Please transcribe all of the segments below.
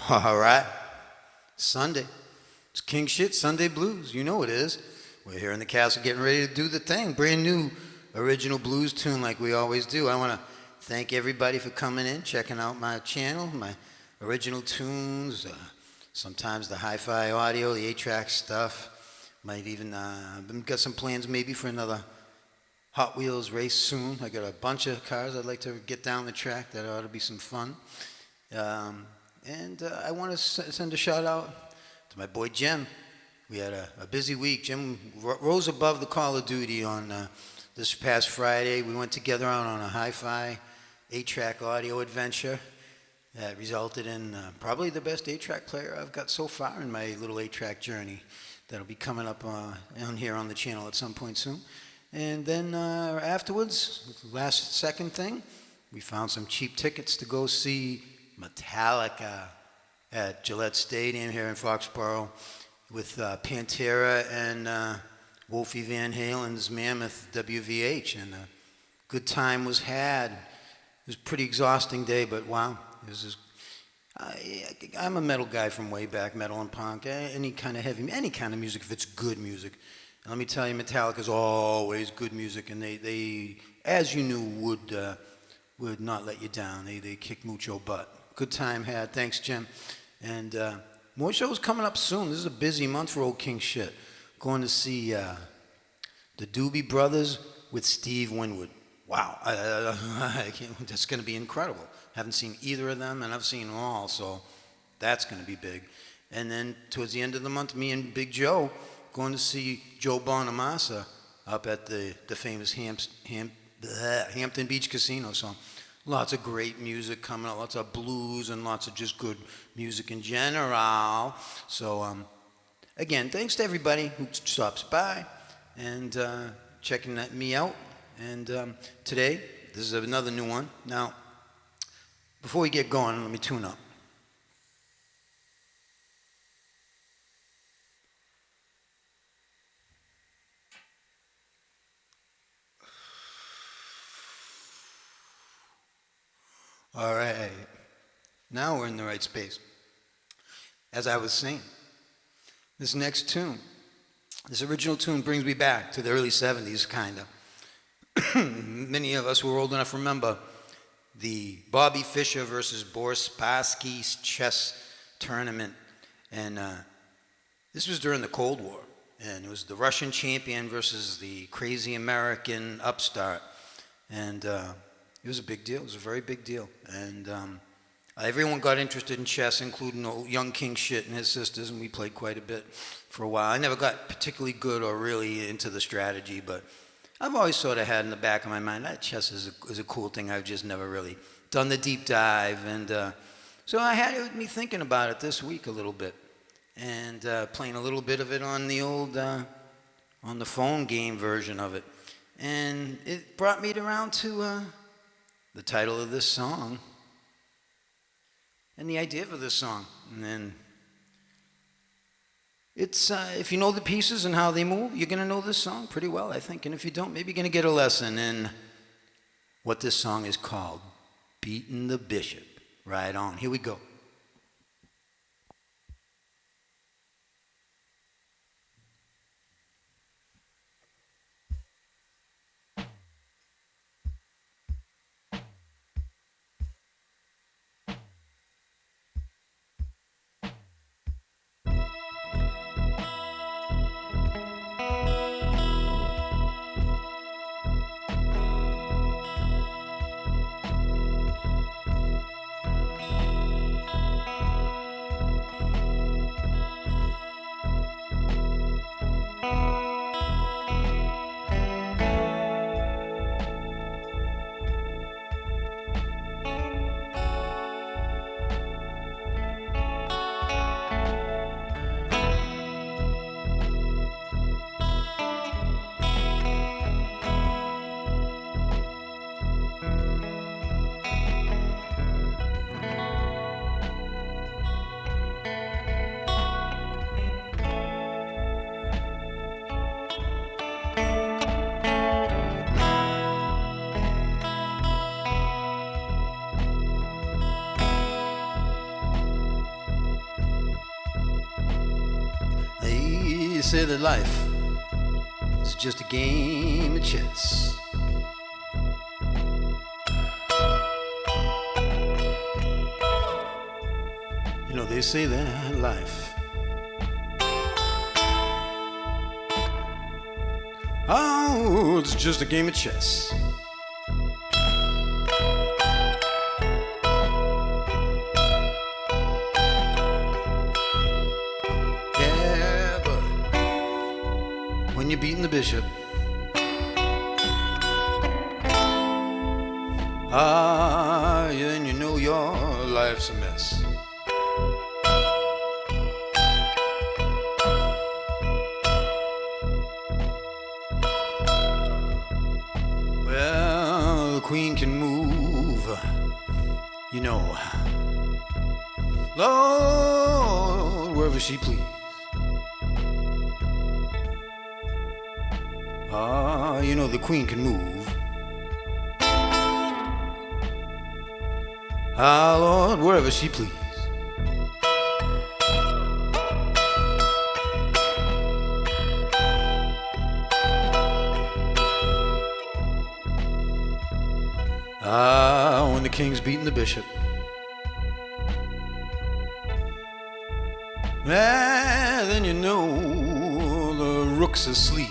All right. Sunday. It's King Shit Sunday Blues. You know it is. We're here in the castle getting ready to do the thing. Brand new original blues tune like we always do. I want to thank everybody for coming in, checking out my channel, my original tunes, sometimes the hi-fi audio, the 8-track stuff. Might even got some plans maybe for another Hot Wheels race soon. I got a bunch of cars I'd like to get down the track. That ought to be some fun. And I want to send a shout out to my boy Jim. We had a busy week. Jim rose above the Call of Duty on this past Friday. We went together out on a hi-fi 8-track audio adventure that resulted in probably the best 8-track player I've got so far in my little 8-track journey. That'll be coming up on here on the channel at some point soon. And then afterwards, last second thing, we found some cheap tickets to go see Metallica at Gillette Stadium here in Foxborough with Pantera and Wolfie Van Halen's Mammoth WVH. And a good time was had. It was a pretty exhausting day, but wow. It was just, I'm a metal guy from way back, metal and punk, any kind of heavy, any kind of music if it's good music. And let me tell you, Metallica's always good music, and they as you knew, would not let you down. They kick mucho butt. Good time had. Thanks, Jim. And more shows coming up soon. This is a busy month for old King Shit. Going to see the Doobie Brothers with Steve Winwood. Wow. That's going to be incredible. Haven't seen either of them, and I've seen them all, so that's going to be big. And then towards the end of the month, me and Big Joe going to see Joe Bonamassa up at the famous Hampton Beach Casino. So lots of great music coming out, lots of blues and lots of just good music in general. So again, thanks to everybody who stops by and checking me out. And today, this is another new one. Now, before we get going, let me tune up. All right, now we're in the right space. As I was saying, this next tune, this original tune brings me back to the early 70s, kind of. Many of us who are old enough remember the Bobby Fischer versus Boris Spassky's chess tournament. And this was during the Cold War. And it was the Russian champion versus the crazy American upstart. And it was a big deal. It was a very big deal. And everyone got interested in chess, including young King Shit and his sisters, and we played quite a bit for a while. I never got particularly good or really into the strategy, but I've always sort of had in the back of my mind that chess is a cool thing. I've just never really done the deep dive. And so I had me thinking about it this week a little bit and playing a little bit of it on the old, on the phone game version of it. And it brought me around to the title of this song and the idea for this song. And then it's, if you know the pieces and how they move, you're going to know this song pretty well, I think. And if you don't, maybe you're going to get a lesson in what this song is called, Beating the Bishop. Right on. Here we go. say that life is just a game of chess. You know, they say that life, oh, it's just a game of chess. Yeah, but when you're beating the bishop, then you know your life's a mess. Well, the queen can move, you know, Lord, wherever she please. You know, the queen can move. Lord, wherever she please. When the king's beating the bishop, then you know the rook's a sleaze.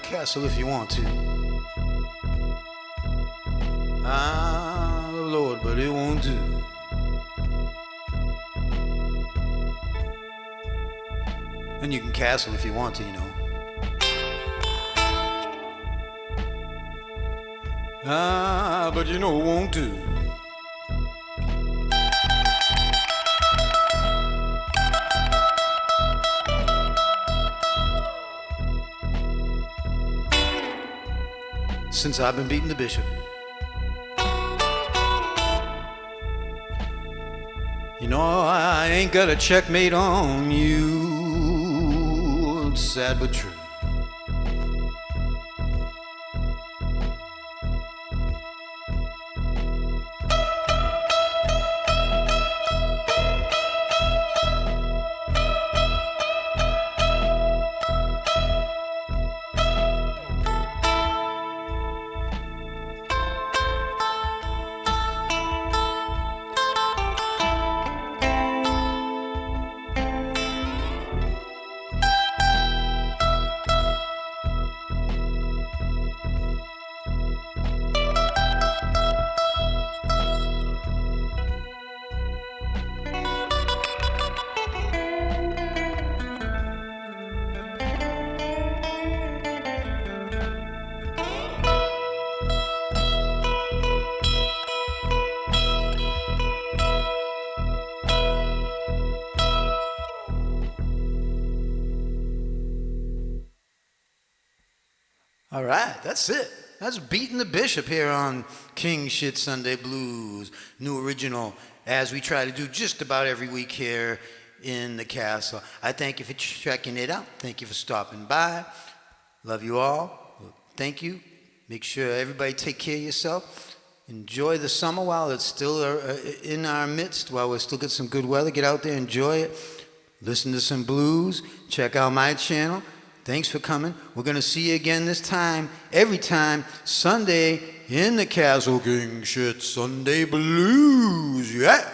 Castle if you want to. Lord, but it won't do. And you can castle if you want to, you know. But you know it won't do. Since I've been beating the bishop, you know, I ain't got a checkmate on you. It's sad but true. All right, that's it. That's Beating the Bishop here on King Shit Sunday Blues. New original, as we try to do just about every week here in the castle. I thank you for checking it out. Thank you for stopping by. Love you all. Thank you. Make sure everybody take care of yourself. Enjoy the summer while it's still in our midst, while we still get some good weather. Get out there, enjoy it. Listen to some blues. Check out my channel. Thanks for coming. We're going to see you again this time, every time, Sunday in the Castle King Shit Sunday Blues. Yeah.